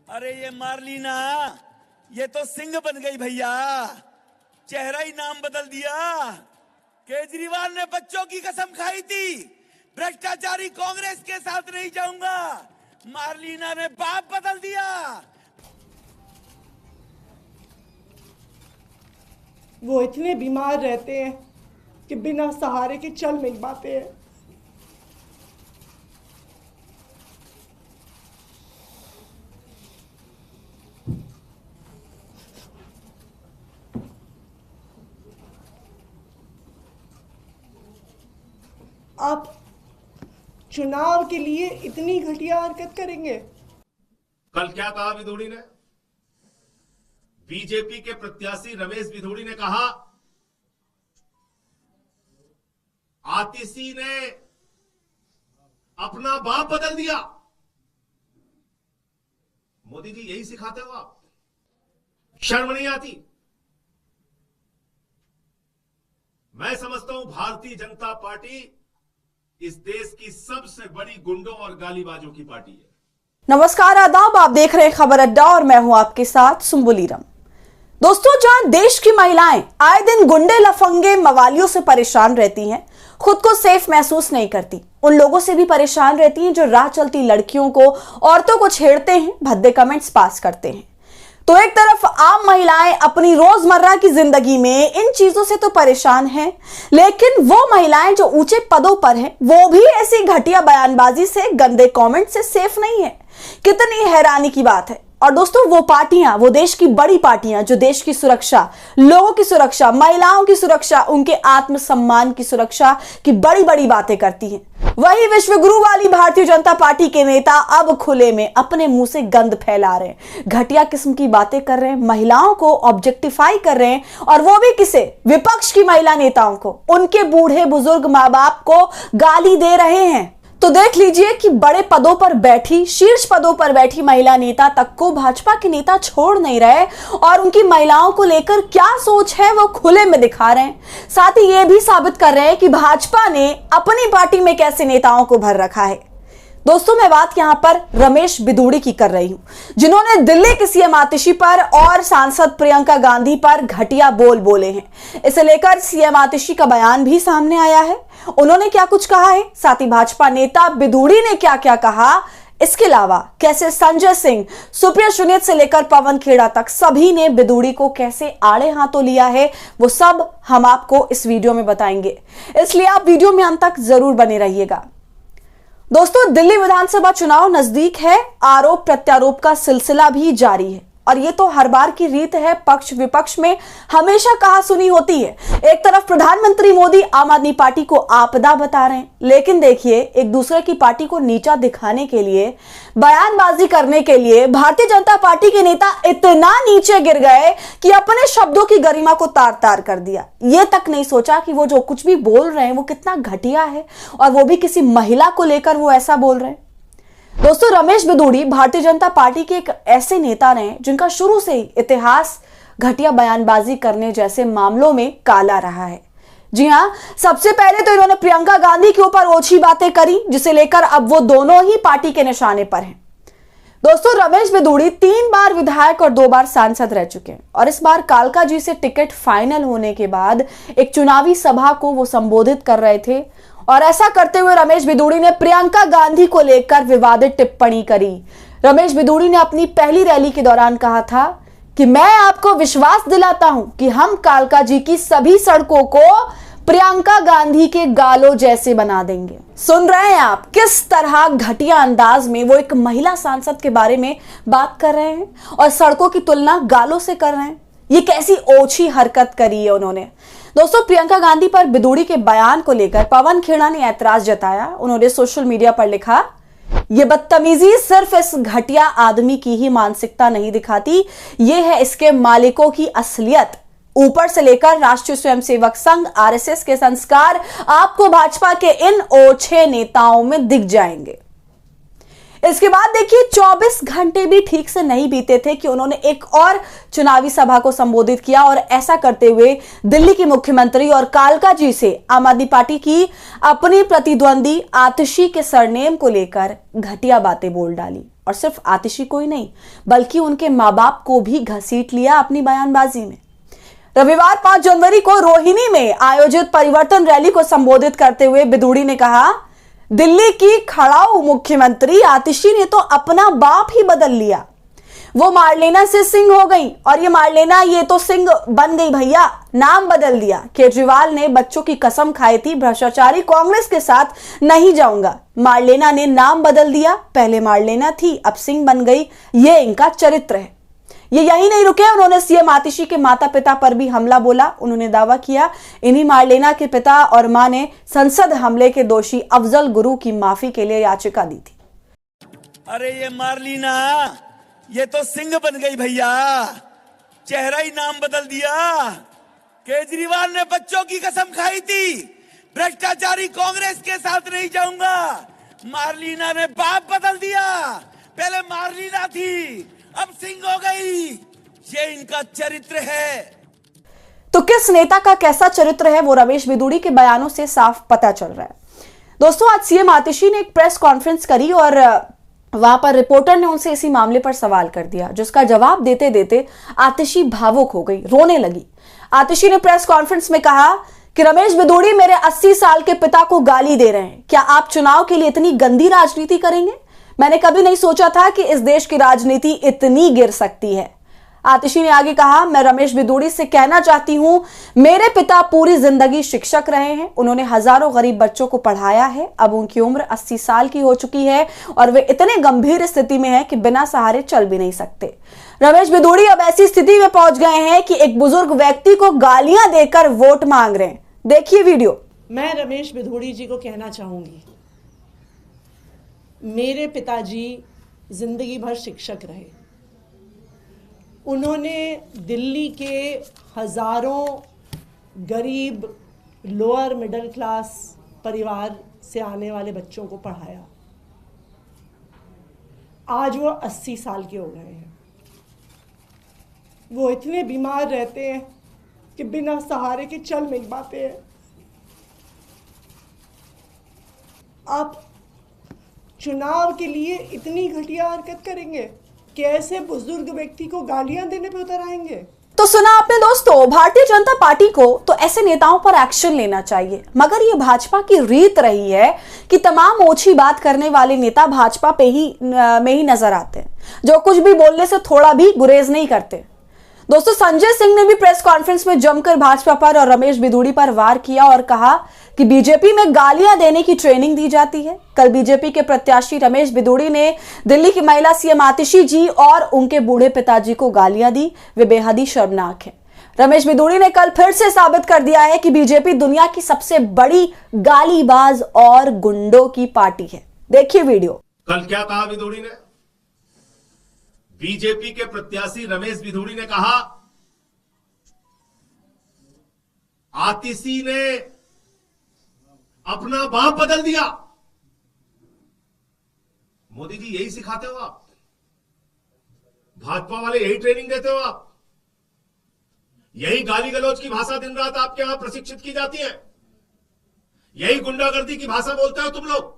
अरे ये मार्लिना, ये तो सिंह बन गई भैया, चेहरा ही नाम बदल दिया। केजरीवाल ने बच्चों की कसम खाई थी, भ्रष्टाचारी कांग्रेस के साथ नहीं जाऊंगा। मार्लिना ने बाप बदल दिया। वो इतने बीमार रहते हैं कि बिना सहारे के चल नहीं पाते हैं। आप चुनाव के लिए इतनी घटिया हरकत करेंगे? कल क्या कहा विधोड़ी ने? बीजेपी के प्रत्याशी रमेश विधोड़ी ने कहा आतिशी ने अपना बाप बदल दिया। मोदी जी यही सिखाते हो आप? शर्म नहीं आती? मैं समझता हूं भारतीय जनता पार्टी इस देश की सबसे बड़ी गुंडों और गालीबाजों की पार्टी है। नमस्कार, आदाब। आप देख रहे हैं खबर अड्डा और मैं हूं आपके साथ सुम्बुलीरम। दोस्तों, जहां देश की महिलाएं आए दिन गुंडे, लफंगे, मवालियों से परेशान रहती हैं, खुद को सेफ महसूस नहीं करती, उन लोगों से भी परेशान रहती हैं जो राह चलती लड़कियों को, औरतों को छेड़ते हैं, भद्दे कमेंट्स पास करते हैं। तो एक तरफ आम महिलाएं अपनी रोजमर्रा की जिंदगी में इन चीजों से तो परेशान हैं, लेकिन वो महिलाएं जो ऊंचे पदों पर हैं, वो भी ऐसी घटिया बयानबाजी से, गंदे कमेंट से सेफ नहीं है। कितनी हैरानी की बात है। और दोस्तों, वो पार्टियां, वो देश की बड़ी पार्टियां जो देश की सुरक्षा, लोगों की सुरक्षा, महिलाओं की सुरक्षा, उनके आत्मसम्मान की सुरक्षा की बड़ी बड़ी बातें करती हैं, वही विश्वगुरु वाली भारतीय जनता पार्टी के नेता अब खुले में अपने मुंह से गंद फैला रहे हैं, घटिया किस्म की बातें कर रहे हैं, महिलाओं को ऑब्जेक्टिफाई कर रहे हैं, और वो भी किसे? विपक्ष की महिला नेताओं को, उनके बूढ़े बुजुर्ग माँ बाप को गाली दे रहे हैं। तो देख लीजिए कि बड़े पदों पर बैठी, शीर्ष पदों पर बैठी महिला नेता तक को भाजपा के नेता छोड़ नहीं रहे, और उनकी महिलाओं को लेकर क्या सोच है वो खुले में दिखा रहे हैं। साथ ही ये भी साबित कर रहे हैं कि भाजपा ने अपनी पार्टी में कैसे नेताओं को भर रखा है। दोस्तों, मैं बात यहां पर रमेश बिधूड़ी की कर रही हूं, जिन्होंने दिल्ली की सीएम आतिशी पर और सांसद प्रियंका गांधी पर घटिया बोल बोले हैं। इसे लेकर सीएम आतिशी का बयान भी सामने आया है। उन्होंने क्या कुछ कहा है, साथ ही भाजपा नेता बिधूड़ी ने क्या क्या कहा, इसके अलावा कैसे संजय सिंह, सुप्रिया सुनीत से लेकर पवन खेड़ा तक सभी ने बिधूड़ी को कैसे आड़े हाथों लिया है, वो सब हम आपको इस वीडियो में बताएंगे, इसलिए आप वीडियो में अंत तक जरूर बने रहिएगा। दोस्तों, दिल्ली विधानसभा चुनाव नजदीक है, आरोप प्रत्यारोप का सिलसिला भी जारी है, और ये तो हर बार की रीत है, पक्ष विपक्ष में हमेशा कहा सुनी होती है। एक तरफ प्रधानमंत्री मोदी आम आदमी पार्टी को आपदा बता रहे हैं, लेकिन देखिए एक दूसरे की पार्टी को नीचा दिखाने के लिए, बयानबाजी करने के लिए भारतीय जनता पार्टी के नेता इतना नीचे गिर गए कि अपने शब्दों की गरिमा को तार तार कर दिया। ये तक नहीं सोचा कि वो जो कुछ भी बोल रहे हैं वो कितना घटिया है, और वो भी किसी महिला को लेकर वो ऐसा बोल रहे हैं। दोस्तों, रमेश बिधूड़ी भारतीय जनता पार्टी के एक ऐसे नेता रहे जिनका शुरू से ही इतिहास घटिया बयानबाजी करने जैसे मामलों में काला रहा है। जी हां, सबसे पहले तो इन्होंने प्रियंका गांधी के ऊपर ओछी बातें करी, जिसे लेकर अब वो दोनों ही पार्टी के निशाने पर हैं। दोस्तों, रमेश बिधूड़ी 3 बार विधायक और 2 बार सांसद रह चुके हैं, और इस बार कालका जी से टिकट फाइनल होने के बाद एक चुनावी सभा को वो संबोधित कर रहे थे, और ऐसा करते हुए रमेश बिधूड़ी ने प्रियंका गांधी को लेकर विवादित टिप्पणी करी। रमेश बिधूड़ी ने अपनी पहली रैली के दौरान कहा था कि मैं आपको विश्वास दिलाता हूं कि हम कालका जी की सभी सड़कों को प्रियंका गांधी के गालों जैसे बना देंगे। सुन रहे हैं आप किस तरह घटिया अंदाज में वो एक महिला सांसद के बारे में बात कर रहे हैं, और सड़कों की तुलना गालों से कर रहे हैं। ये कैसी ओछी हरकत करी है उन्होंने। दोस्तों, प्रियंका गांधी पर बिधूड़ी के बयान को लेकर पवन खेड़ा ने ऐतराज जताया। उन्होंने सोशल मीडिया पर लिखा, ये बदतमीजी सिर्फ इस घटिया आदमी की ही मानसिकता नहीं दिखाती, ये है इसके मालिकों की असलियत। ऊपर से लेकर राष्ट्रीय स्वयंसेवक संघ आरएसएस के संस्कार आपको भाजपा के इन ओछे नेताओं में दिख जाएंगे। इसके बाद देखिए 24 घंटे भी ठीक से नहीं बीते थे कि उन्होंने एक और चुनावी सभा को संबोधित किया, और ऐसा करते हुए दिल्ली की मुख्यमंत्री और कालका जी से आम आदमी पार्टी की अपनी प्रतिद्वंदी आतिशी के सरनेम को लेकर घटिया बातें बोल डाली। और सिर्फ आतिशी को ही नहीं बल्कि उनके माँ बाप को भी घसीट लिया अपनी बयानबाजी में। रविवार 5 जनवरी को रोहिणी में आयोजित परिवर्तन रैली को संबोधित करते हुए बिदुड़ी ने कहा, दिल्ली की खड़ाऊ मुख्यमंत्री आतिशी ने तो अपना बाप ही बदल लिया। वो मार्लेना से सिंह हो गई और ये मार्लेना ये तो सिंह बन गई भैया, नाम बदल दिया। केजरीवाल ने बच्चों की कसम खाई थी भ्रष्टाचारी कांग्रेस के साथ नहीं जाऊंगा। मार्लेना ने नाम बदल दिया, पहले मार्लेना थी अब सिंह बन गई। ये इनका चरित्र है। ये यही नहीं रुके, उन्होंने सीएम आतिशी के माता पिता पर भी हमला बोला। उन्होंने दावा किया इन्हीं मार्लेना के पिता और मां ने संसद हमले के दोषी अफजल गुरु की माफी के लिए याचिका दी थी। अरे ये मार्लिना ये तो सिंह बन गई भैया, चेहरा ही नाम बदल दिया। केजरीवाल ने बच्चों की कसम खाई थी भ्रष्टाचारी कांग्रेस के साथ नहीं जाऊंगा। मार्लिना ने बाप बदल दिया, पहले मार्लिना थी अब सिंह हो गई। ये इनका चरित्र है। तो किस नेता का कैसा चरित्र है वो रमेश बिदुड़ी के बयानों से साफ पता चल रहा है। दोस्तों, आज सीएम आतिशी ने एक प्रेस कॉन्फ्रेंस करी और वहां पर रिपोर्टर ने उनसे इसी मामले पर सवाल कर दिया, जिसका जवाब देते देते आतिशी भावुक हो गई, रोने लगी। आतिशी ने प्रेस कॉन्फ्रेंस में कहा कि रमेश बिदुड़ी मेरे 80 साल के पिता को गाली दे रहे हैं, क्या आप चुनाव के लिए इतनी गंदी राजनीति करेंगे? मैंने कभी नहीं सोचा था कि इस देश की राजनीति इतनी गिर सकती है। आतिशी ने आगे कहा, मैं रमेश बिदुड़ी से कहना चाहती हूं, मेरे पिता पूरी जिंदगी शिक्षक रहे हैं, उन्होंने हजारों गरीब बच्चों को पढ़ाया है। अब उनकी उम्र 80 साल की हो चुकी है और वे इतने गंभीर स्थिति में हैं कि बिना सहारे चल भी नहीं सकते। रमेश बिदुड़ी अब ऐसी स्थिति में पहुंच गए हैं कि एक बुजुर्ग व्यक्ति को गालियां देकर वोट मांग रहे हैं। देखिए वीडियो। मैं रमेश बिदुड़ी जी को कहना चाहूंगी, मेरे पिताजी जिंदगी भर शिक्षक रहे। उन्होंने दिल्ली के हजारों गरीब लोअर मिडिल क्लास परिवार से आने वाले बच्चों को पढ़ाया। आज वो 80 साल के हो गए हैं। वो इतने बीमार रहते हैं कि बिना सहारे के चल नहीं पाते हैं। आप चुनाव के लिए इतनी घटिया हरकत करेंगे? कैसे बुजुर्ग व्यक्ति को गालियां देने पे उतर आएंगे? तो सुना आपने दोस्तों, भारतीय जनता पार्टी को तो ऐसे नेताओं पर एक्शन लेना चाहिए, मगर ये भाजपा की रीत रही है कि तमाम ओछी बात करने वाले नेता भाजपा पे ही में ही नजर आते हैं, जो कुछ भी बोलने से थोड़ा भी गुरेज नहीं करते। दोस्तों, संजय सिंह ने भी प्रेस कॉन्फ्रेंस में जमकर भाजपा पर और रमेश बिदुड़ी पर वार किया और कहा कि बीजेपी में गालियां देने की ट्रेनिंग दी जाती है। कल बीजेपी के प्रत्याशी रमेश बिदुड़ी ने दिल्ली की महिला सीएम आतिशी जी और उनके बूढ़े पिताजी को गालियां दी, वे बेहद ही शर्मनाक है। रमेश बिदुड़ी ने कल फिर से साबित कर दिया है कि बीजेपी दुनिया की सबसे बड़ी गालीबाज और गुंडों की पार्टी है। देखिए वीडियो। कल क्या कहा बिदुड़ी ने? बीजेपी के प्रत्याशी रमेश बिदुड़ी ने कहा आतिशी ने अपना बाप बदल दिया। मोदी जी यही सिखाते हो आप? भाजपा वाले यही ट्रेनिंग देते हो आप? यही गाली गलौज की भाषा दिन रात आपके यहां प्रशिक्षित की जाती है? यही गुंडागर्दी की भाषा बोलते हो तुम लोग?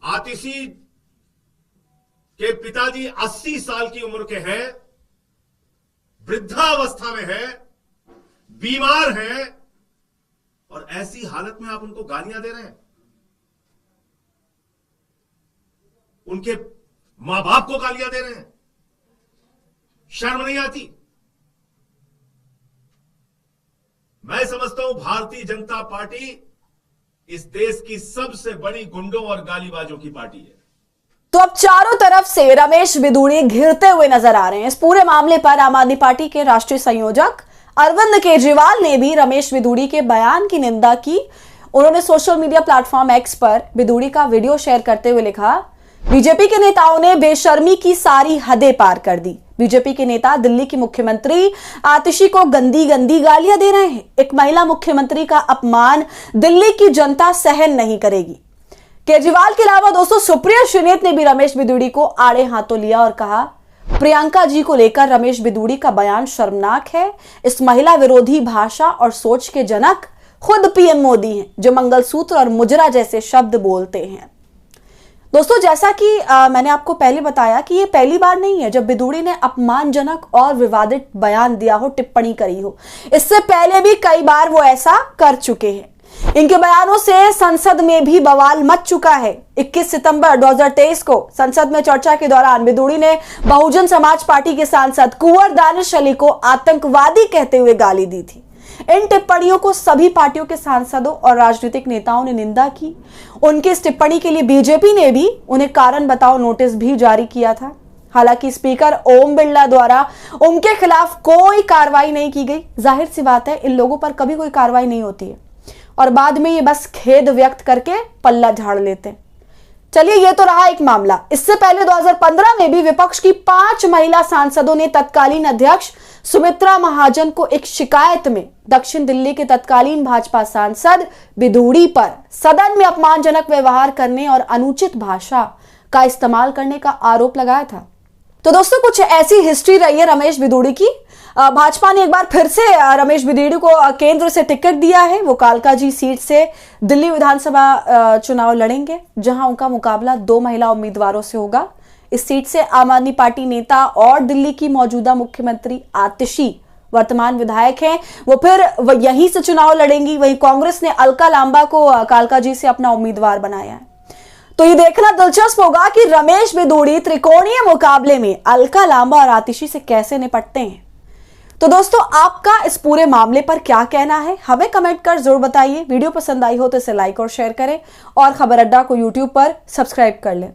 आतिशी के पिताजी 80 साल की उम्र के हैं, वृद्धावस्था में हैं, बीमार हैं और ऐसी हालत में आप उनको गालियां दे रहे हैं। उनके मां बाप को गालियां दे रहे हैं। शर्म नहीं आती? मैं समझता हूं भारतीय जनता पार्टी इस देश की सबसे बड़ी गुंडों और गालीबाजों की पार्टी है। तो अब चारों तरफ से रमेश बिदुड़ी घिरते हुए नजर आ रहे हैं। इस पूरे मामले पर आम आदमी पार्टी के राष्ट्रीय संयोजक अरविंद केजरीवाल ने भी रमेश बिदुड़ी के बयान की निंदा की। उन्होंने सोशल मीडिया प्लेटफॉर्म एक्स पर बिदुड़ी का वीडियो शेयर करते हुए लिखा, बीजेपी के नेताओं ने बेशर्मी की सारी हदें पार कर दी। बीजेपी के नेता दिल्ली की मुख्यमंत्री आतिशी को गंदी गंदी गालियां दे रहे हैं। एक महिला मुख्यमंत्री का अपमान दिल्ली की जनता सहन नहीं करेगी। केजरीवाल के अलावा दोस्तों सुप्रिया श्रीनेत ने भी रमेश बिदुड़ी को आड़े हाथों लिया और कहा, प्रियंका जी को लेकर रमेश बिदुड़ी का बयान शर्मनाक है। इस महिला विरोधी भाषा और सोच के जनक खुद पीएम मोदी हैं, जो मंगलसूत्र और मुजरा जैसे शब्द बोलते हैं। दोस्तों, जैसा कि मैंने आपको पहले बताया कि ये पहली बार नहीं है जब बिदूड़ी ने अपमानजनक और विवादित बयान दिया हो, टिप्पणी करी हो। इससे पहले भी कई बार वो ऐसा कर चुके हैं। इनके बयानों से संसद में भी बवाल मच चुका है। 21 सितंबर 2023 को संसद में चर्चा के दौरान बिदूड़ी ने बहुजन समाज पार्टी के सांसद कुंवर दानिश अली को आतंकवादी कहते हुए गाली दी थी। इन टिप्पणियों को सभी पार्टियों के सांसदों और राजनीतिक नेताओं ने निंदा की। उनकी इस टिप्पणी के लिए बीजेपी ने भी उन्हें कारण बताओ नोटिस भी जारी किया था। हालांकि स्पीकर ओम बिरला द्वारा उनके खिलाफ कोई कार्रवाई नहीं की गई। जाहिर सी बात है, इन लोगों पर कभी कोई कार्रवाई नहीं होती है और बाद में ये बस खेद व्यक्त करके पल्ला झाड़ लेते हैं। चलिए, ये तो रहा एक मामला। इससे पहले 2015 में भी विपक्ष की 5 महिला सांसदों ने तत्कालीन अध्यक्ष सुमित्रा महाजन को एक शिकायत में दक्षिण दिल्ली के तत्कालीन भाजपा सांसद बिदूड़ी पर सदन में अपमानजनक व्यवहार करने और अनुचित भाषा का इस्तेमाल करने का आरोप लगाया था। तो दोस्तों, कुछ ऐसी हिस्ट्री रही है रमेश बिदूड़ी की। भाजपा ने एक बार फिर से रमेश बिदूड़ी को केंद्र से टिकट दिया है। वो कालकाजी सीट से दिल्ली विधानसभा चुनाव लड़ेंगे, जहां उनका मुकाबला 2 महिला उम्मीदवारों से होगा। इस सीट से आम आदमी पार्टी नेता और दिल्ली की मौजूदा मुख्यमंत्री आतिशी, वर्तमान विधायक हैं, वो फिर यहीं से चुनाव लड़ेंगी। वहीं कांग्रेस ने अलका लांबा को कालकाजी से अपना उम्मीदवार बनाया है। तो ये देखना दिलचस्प होगा कि रमेश बिदूड़ी त्रिकोणीय मुकाबले में अलका लांबा और आतिशी से कैसे निपटते हैं। तो दोस्तों, आपका इस पूरे मामले पर क्या कहना है, हमें कमेंट कर जरूर बताइए। वीडियो पसंद आई हो तो इसे लाइक और शेयर करें और खबर अड्डा को यूट्यूब पर सब्सक्राइब कर लें।